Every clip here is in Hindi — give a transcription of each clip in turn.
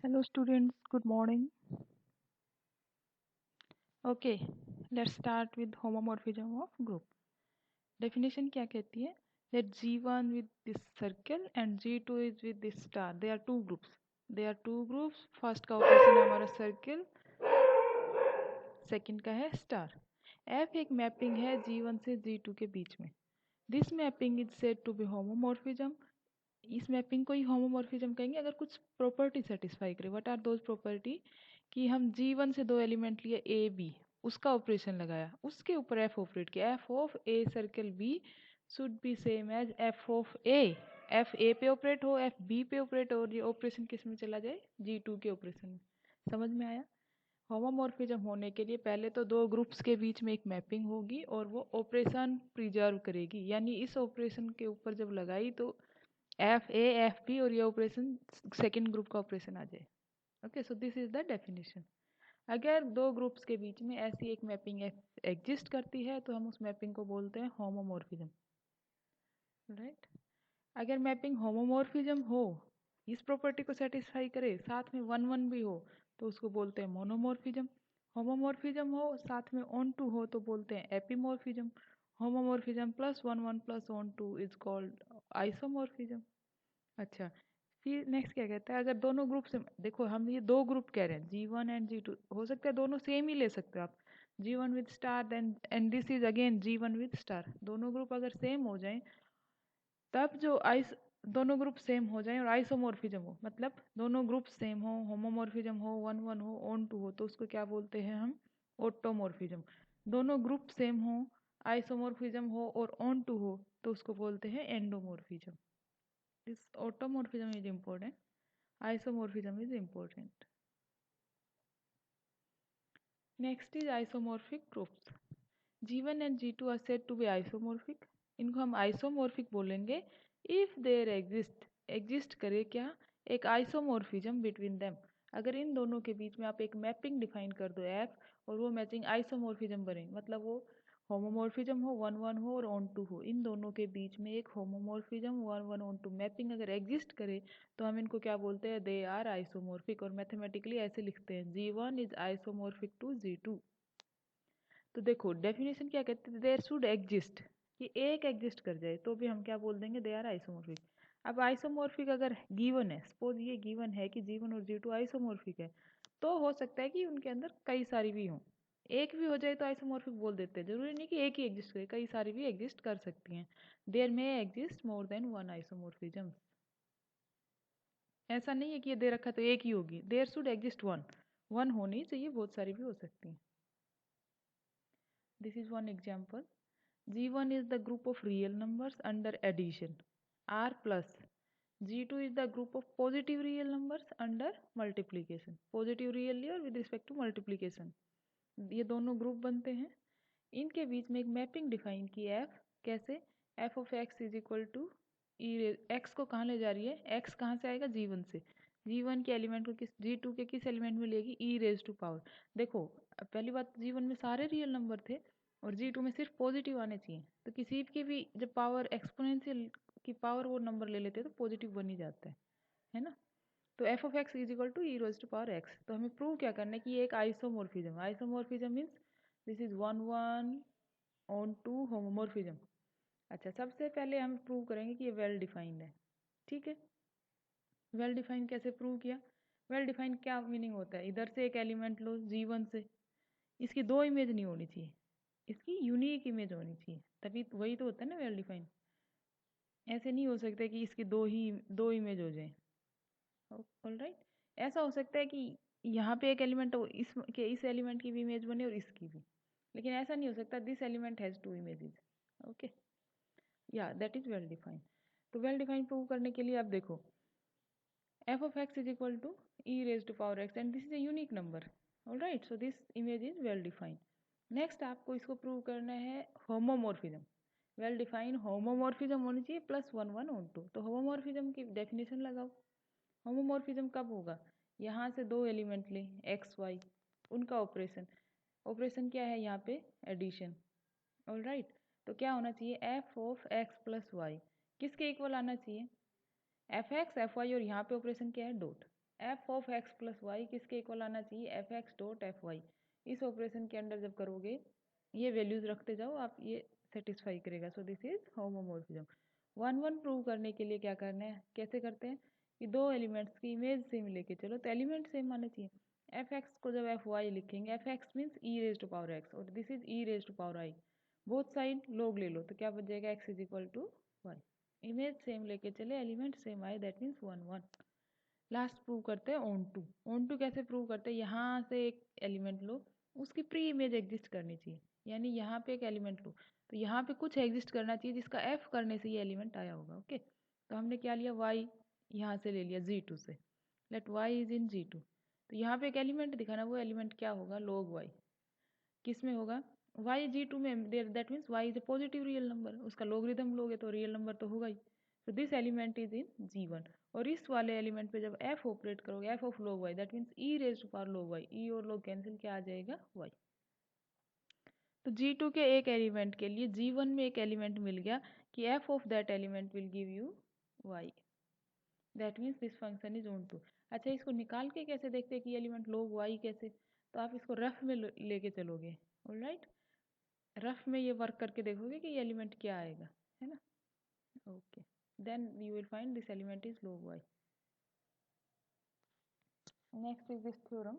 Hello students, good morning. Okay, let's start with homomorphism of group. Definition क्या कहती है? That G1 with this circle and G2 is with this star. They are two groups. They are two groups. First का ऑपरेशन है हमारा circle, second का है star. F एक मैपिंग है G1 से G2 के बीच में. This mapping is said to be homomorphism. इस मैपिंग को ही होमोमॉर्फिज्म कहेंगे अगर कुछ प्रॉपर्टी सेटिस्फाई करे. What are those property? कि हम G1 से दो एलिमेंट लिए ए बी, उसका ऑपरेशन लगाया, उसके ऊपर एफ ऑपरेट किया. F of A circle B should be same as F of A. F A पे ऑपरेट हो, एफ बी पे ऑपरेट हो, और ये ऑपरेशन किस में चला जाए? G2 के ऑपरेशन में. समझ में आया? होमोमॉर्फिज्म होने के लिए पहले तो दो ग्रुप्स के बीच में एक मैपिंग होगी और वो ऑपरेशन प्रिजर्व करेगी. यानी इस ऑपरेशन के ऊपर जब लगाई तो एफ ए एफ बी और ये ऑपरेशन सेकेंड ग्रुप का ऑपरेशन आ जाए. Okay, so this is the definition. अगर दो ग्रुप्स के बीच में ऐसी एक मैपिंग एग्जिस्ट करती है तो हम उस मैपिंग को बोलते हैं होमोमॉर्फिज्म. राइट. अगर मैपिंग होमोमॉर्फिज्म हो, इस प्रॉपर्टी को सेटिस्फाई करे, साथ में वन वन भी हो, तो उसको बोलते हैं मोनोमॉर्फिज्म. होमोमॉर्फिज्म हो, साथ में ऑन टू हो, तो बोलते हैं epimorphism. Homomorphism plus one plus onto is called isomorphism. अच्छा, फिर नेक्स्ट क्या कहता है? अगर दोनों ग्रुप से, देखो हम ये दो ग्रुप कह रहे हैं G1 एंड G2, हो सकता है दोनों सेम ही ले सकते हो आप. G1 with star then and this is again G1 with star. दोनों ग्रुप अगर सेम हो जाएं, तब जो आइस दोनों ग्रुप सेम हो जाएं और आइसोमॉर्फिज्म हो, मतलब दोनों ग्रुप सेम हो, होमोमॉर्फिज्म हो, वन वन हो, ऑन टू हो, तो उसको क्या बोलते हैं हम? ऑटोमॉर्फिज्म. दोनों ग्रुप सेम हो, आइसोमॉर्फिज्म हो और ऑन टू हो, तो उसको बोलते हैं एंडोमॉर्फिज्म. This automorphism is important. Isomorphism is important. Next is isomorphic groups. G1 and G2 are said to be isomorphic. इनको हम isomorphic बोलेंगे if there exist करे क्या? एक isomorphism between them. अगर इन दोनों के बीच में आप एक मैपिंग डिफाइन कर दो F, और वो मैचिंग आइसोमॉर्फिज्म बने, मतलब वो होमोमॉर्फिज्म हो, वन वन हो और ऑन टू हो, इन दोनों के बीच में एक homomorphism one one onto mapping अगर एग्जिस्ट करे, तो हम इनको क्या बोलते हैं? They are isomorphic. और मैथमेटिकली ऐसे लिखते हैं G1 is isomorphic to G2. तो देखो डेफिनेशन क्या कहते हैं? देयर शुड एग्जिस्ट, कि एक एग्जिस्ट कर जाए तो भी हम क्या बोल देंगे? They are isomorphic. अब आइसोमॉर्फिक अगर गिवन है, सपोज ये गिवन है कि G1 और G2 आइसोमॉर्फिक है, तो हो सकता है कि उनके अंदर कई सारी भी हों. एक भी हो जाए तो आइसोमॉर्फिक बोल देते हैं. जरूरी नहीं कि एक ही एग्जिस्ट करे, कई सारी भी एग्जिस्ट कर सकती हैं. देयर में exist more than one isomorphism. ऐसा नहीं है कि ये दे रखा तो एक ही होगी. There should exist one. One होनी चाहिए, बहुत सारी भी हो सकती हैं. This is one example. G1 is the group of real numbers under addition, R plus. G2 is the group of positive real numbers under multiplication. Positive real और with respect to multiplication. ये दोनों ग्रुप बनते हैं. इनके बीच में एक मैपिंग डिफाइन की F. कैसे? F of x is equal to x को कहाँ ले जा रही है? x कहाँ से आएगा? G1 से. G1 के एलिमेंट को G2 के किस एलिमेंट में लेगी? e raise to power. देखो पहली बात, G1 में सारे रियल नंबर थे और G2 में सिर्फ पॉजिटिव आने चाहिए. तो किसी की भी जब पावर एक्सपोनेंशियल की पावर वो नंबर ले लेते हैं तो पॉजिटिव बन ही जाता है ना. तो F of X is equal to E raise to power X. तो हमें प्रूव क्या करना है? कि ये एक isomorphism. Isomorphism means this is one one onto homomorphism. अच्छा, सबसे पहले हम प्रूव करेंगे कि ये वेल डिफाइंड है. ठीक है, वेल डिफाइंड कैसे प्रूव किया? वेल डिफाइंड क्या मीनिंग होता है? इधर से एक एलिमेंट लो G1 से, इसकी दो इमेज नहीं होनी चाहिए, इसकी यूनिक इमेज होनी चाहिए, तभी वही तो होता है ना वेल डिफाइंड. ऐसे नहीं हो सकता कि इसकी दो इमेज हो जाए. ऑलराइट. ऐसा हो सकता है कि यहाँ पे एक एलिमेंट हो, इस एलिमेंट की भी इमेज बने और इसकी भी, लेकिन ऐसा नहीं हो सकता this element has two images. Okay, या दैट इज वेल डिफाइंड. तो वेल डिफाइंड प्रूव करने के लिए आप देखो, f of x is equal to e raised to power x and this is a unique number. Alright, so this image is well defined. Next आपको इसको प्रूव करना है होमोमॉर्फिज्म. वेल डिफाइंड होमोमॉर्फिज्म होनी चाहिए plus one one onto. तो होमोमॉर्फिज्म की डेफिनेशन लगाओ. होमोमॉर्फिज्म कब होगा? यहाँ से दो एलिमेंट ले एक्स वाई, उनका ऑपरेशन. ऑपरेशन क्या है यहाँ पे? एडिशन. ऑलराइट, तो क्या होना चाहिए? F of X plus Y किसके इक्वल आना चाहिए? एफ एक्स एफ वाई, और यहाँ पे ऑपरेशन क्या है? Dot. F of X plus Y किसके इक्वल आना चाहिए, F X dot F Y. इस ऑपरेशन के अंडर जब करोगे ये वैल्यूज रखते जाओ आप, ये सेटिस्फाई करेगा। So this is homomorphism. One one prove करने के लिए क्या करना है, कैसे करते हैं कि दो एलिमेंट्स की इमेज सेम लेके चलो, तो एलिमेंट सेम आने चाहिए। एफ एक्स को जब एफ वाई लिखेंगे, F X means E raise to power X और this is E raise to power I, both side लोग ले लो तो क्या बच जाएगा, X is equal to Y. Image same लेके चले, एलिमेंट सेम आए, that means one one. Last prove करते हैं ऑन टू। ऑन टू कैसे प्रूव करते हैं, यहाँ से एक एलिमेंट लो, उसकी प्री इमेज एग्जिस्ट करनी चाहिए, यानी यहाँ पे एक एलिमेंट लो तो यहाँ पे कुछ एग्जिस्ट करना चाहिए जिसका एफ करने से ये एलिमेंट आया होगा। ओके, तो हमने क्या लिया, वाई यहाँ से ले लिया G2 से, late Y is in G2। तो यहाँ पे एक एलिमेंट दिखाना, वो एलिमेंट क्या होगा, लॉग वाई। किस में होगा, वाई G2 में, that means Y is a positive real number, उसका लॉगरिथम लोगे तो रियल नंबर तो होगा ही। तो this element is in G1 और इस वाले एलिमेंट पे जब f ऑपरेट करोगे, f of log y that means e raise to power log y, e और log कैंसिल, क्या आ जाएगा, y। तो G2 के एक एलिमेंट के लिए G1 में एक एलिमेंट मिल गया कि f of that element will give you y, that means this function is onto. अच्छा, इसको निकाल के कैसे देखते हैं कि एलिमेंट log y कैसे, तो आप इसको रफ में लेके चलोगे, ऑलराइट। रफ में ये वर्क करके देखोगे कि ये एलिमेंट क्या आएगा, है ना। Okay, then you will find this element is log y। Next is this theorem.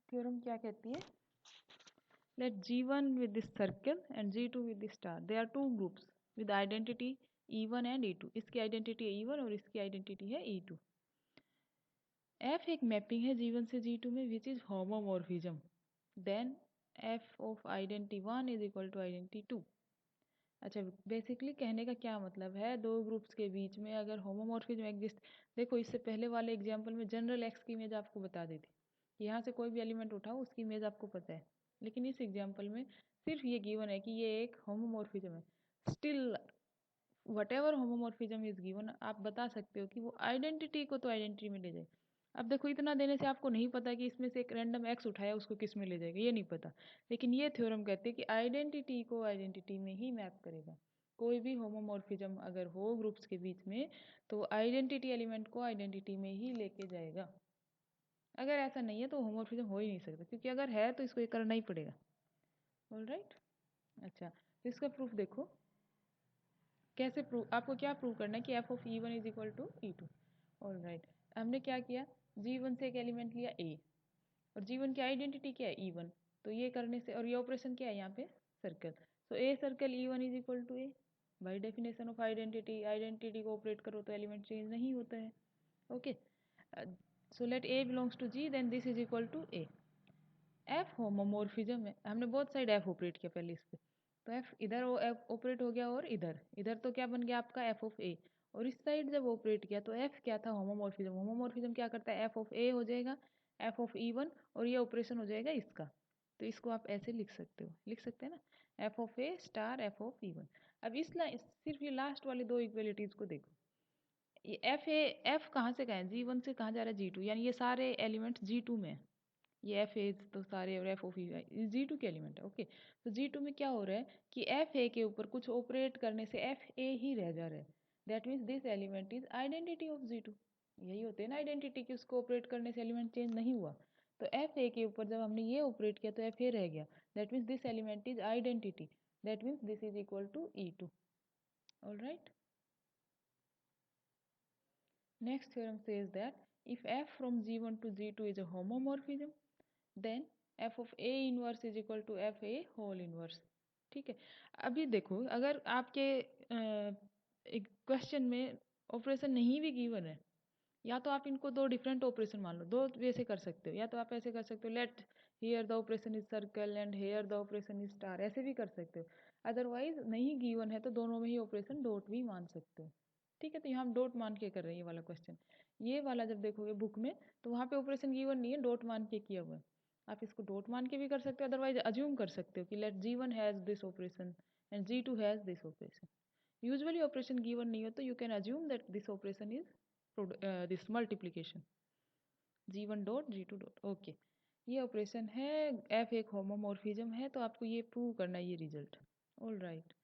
Theorem क्या कहती है, let G1 with this circle and G2 with this star, they are two groups with identity E1 and E2। इसकी आइडेंटिटी है E1 और इसकी आइडेंटिटी है E2। F एक मैपिंग है G1 से G2 में which is homomorphism, then F of identity 1 is equal to identity 2। अच्छा, बेसिकली कहने का क्या मतलब है, दो ग्रुप्स के बीच में अगर होमोमॉर्फिज्म एग्जिस्ट, देखो इससे पहले वाले एग्जांपल में जनरल एक्स की इमेज आपको बता दी थी, यहाँ से कोई भी एलिमेंट उठाओ उसकी इमेज आपको पता है, लेकिन इस एग्जांपल में सिर्फ ये गिवन है कि ये एक होमोमॉर्फिज्म है। Still what ever homomorphism is given, आप बता सकते हो कि वो आइडेंटिटी को तो आइडेंटिटी में ले जाए। अब देखो इतना देने से आपको नहीं पता कि इसमें से एक रैंडम एक्स उठाया उसको किस में ले जाएगा, ये नहीं पता, लेकिन ये थ्योरम कहते हैं कि आइडेंटिटी को आइडेंटिटी में ही मैप करेगा। कोई भी होमोमॉर्फिज्म अगर हो ग्रुप्स के बीच में तो आइडेंटिटी एलिमेंट को आइडेंटिटी में ही लेके जाएगा। अगर ऐसा नहीं है तो होमोमॉर्फिज्म हो ही नहीं सकता, क्योंकि अगर है तो इसको ये करना ही पड़ेगा, ऑलराइट। अच्छा, तो इसका प्रूफ देखो कैसे प्रूव, आपको क्या प्रूव करना है कि F of E1 is equal to E2। Alright, हमने क्या किया, G1 से एक एलिमेंट लिया A और G1 की आइडेंटिटी क्या है E1, तो ये करने से, और ये ऑपरेशन क्या है यहाँ पे, circle. So A circle E1 is equal to A, by definition of identity, identity को ऑपरेट करो तो एलिमेंट चेंज नहीं होता है। Okay, so let A belongs to G, then this is equal to A। F homomorphism है, हमने बहुत साइड एफ ऑपरेट किया पहले इस पे, तो एफ इधर वो एफ ऑपरेट हो गया और इधर इधर तो क्या बन गया आपका एफ ऑफ ए, और इस साइड जब ऑपरेट किया तो एफ क्या था, होमोमॉर्फिज्म। होमोमॉर्फिज्म क्या करता है, एफ ऑफ ए हो जाएगा एफ ऑफ E1 और ये ऑपरेशन हो जाएगा इसका। तो इसको आप ऐसे लिख सकते हो, लिख सकते हैं ना, F of A star F of E1। अब इस सिर्फ ये लास्ट वाली दो इक्वलिटीज को देखो, ये एफ कहाँ से कहाँ है, G1 से कहाँ जा रहा है G2, यानी ये सारे एलिमेंट्स G2 में है। ये एफ ए तो सारे, और एफ ऑफ G2 के एलिमेंट है। ओके, तो G2 में क्या हो रहा है कि एफ ए के ऊपर कुछ ऑपरेट करने से एफ ए ही रह जा रहा है, that means this element is identity of G2। यही होते हैं ना आइडेंटिटी की, उसको ऑपरेट करने से एलिमेंट चेंज नहीं हुआ, तो एफ ए के ऊपर जब हमने ये ऑपरेट किया तो एफ ए रह गया, that means this element is identity, that means this is equal to E2। Alright, next theorem says that if f from G1 to G2 is a homomorphism, then F of A inverse is equal to F A whole inverse. ठीक है, अभी देखो अगर आपके एक क्वेश्चन में ऑपरेशन नहीं भी गिवन है, या तो आप इनको दो डिफरेंट ऑपरेशन मान लो, दो वे से कर सकते हो, या तो आप ऐसे कर सकते हो let here the operation is circle and here the operation is star, ऐसे भी कर सकते हो। अदरवाइज नहीं गिवन है तो दोनों में ही ऑपरेशन डॉट भी मान सकते हो। ठीक है, तो यहाँ हम डॉट मान के कर रहे हैं ये वाला क्वेश्चन। ये वाला जब देखोगे बुक में तो वहाँ पे ऑपरेशन गिवन नहीं है, डॉट मान के किया हुआ है। आप इसको डॉट मान के भी कर सकते हो, अदरवाइज अज्यूम कर सकते हो कि let G1 has this operation and G2 has this operation. Usually operation given नहीं हो तो you can assume that this operation is this multiplication G1 dot G2 dot. Okay, ये ऑपरेशन है, एफ एक होमोमॉर्फिज्म है, तो आपको ये प्रूव करना है ये रिजल्ट। ऑल राइट,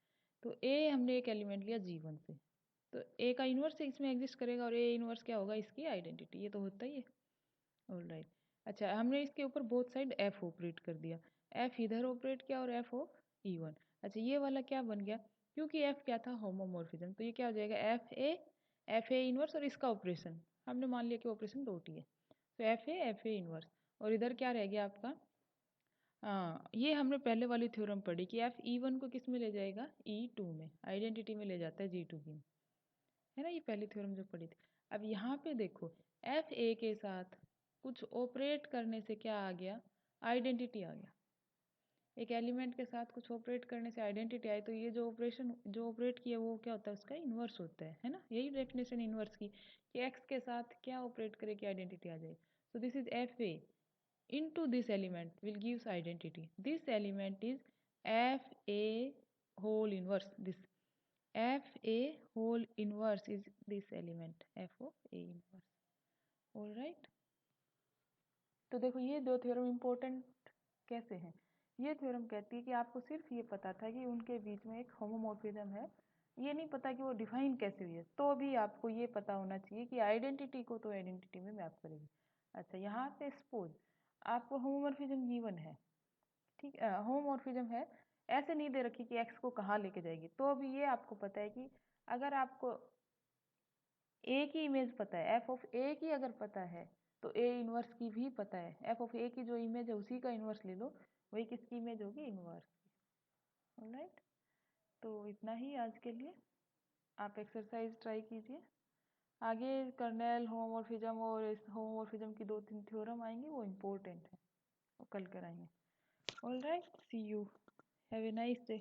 तो ए हमने एक एलिमेंट लिया G1 से, तो ए का इन्वर्स इसमें एग्जिस्ट करेगा और ए इन्वर्स क्या होगा, इसकी आइडेंटिटी, ये तो होता ही है। ऑलराइट। अच्छा, हमने इसके ऊपर बोथ साइड एफ ऑपरेट कर दिया, एफ इधर ऑपरेट किया और एफ ओ E1। अच्छा, ये वाला क्या बन गया, क्योंकि एफ क्या था, होमोमॉर्फिज्म, तो ये क्या हो जाएगा, एफ ए इनवर्स और इसका ऑपरेशन हमने मान लिया कि ऑपरेशन डॉट ही है, तो एफ ए इनवर्स। और इधर क्या रह गया आपका, हाँ ये हमने पहले वाली थ्योरम पढ़ी कि एफ E1 को किस में ले जाएगा, E2 में, आइडेंटिटी में ले जाता है G2 की, है ना, ये पहली थ्योरम जो पढ़ी थी। अब यहाँ पे देखो, एफ ए के साथ कुछ ऑपरेट करने से क्या आ गया, आइडेंटिटी आ गया। एक एलिमेंट के साथ कुछ ऑपरेट करने से आइडेंटिटी आई, तो ये जो ऑपरेशन जो ऑपरेट किया वो क्या होता है, उसका इन्वर्स होता है ना, यही डेफिनेशन इन्वर्स की, कि एक्स के साथ क्या ऑपरेट करे कि आइडेंटिटी आ जाए। So this is F A into this element will gives identity. This element is f a whole inverse. This f a whole inverse is this element f of a inverse. All right. तो देखो ये दो थ्योरम इम्पोर्टेंट कैसे हैं। ये थ्योरम कहती है कि आपको सिर्फ ये पता था कि उनके बीच में एक होमोमॉर्फिज्म है, ये नहीं पता कि वो डिफाइन कैसे हुई है, तो भी आपको ये पता होना चाहिए कि आइडेंटिटी को तो आइडेंटिटी में मैप करेगी। अच्छा, यहाँ पे सपोज आपको होमोमॉर्फिज्म गिवन है, ठीक, होमोमॉर्फिज्म है, ऐसे नहीं दे रखी कि एक्स को कहाँ लेके जाएगी, तो भी ये आपको पता है कि अगर आपको ए की इमेज पता है, एफ ऑफ ए की अगर पता है, तो ए इनवर्स की भी पता है, एफ ऑफ ए की जो इमेज है उसी का इनवर्स ले लो, वही किसकी इमेज होगी, इनवर्स की। ऑलराइट, तो इतना ही आज के लिए, आप एक्सरसाइज ट्राई कीजिए। आगे कर्नेल होमोमॉर्फिज्म और इस होमोमॉर्फिज्म की 2-3 थ्योरम आएंगी, वो इम्पोर्टेंट है, वो कल कराएंगे। Alright, see you, have a nice day.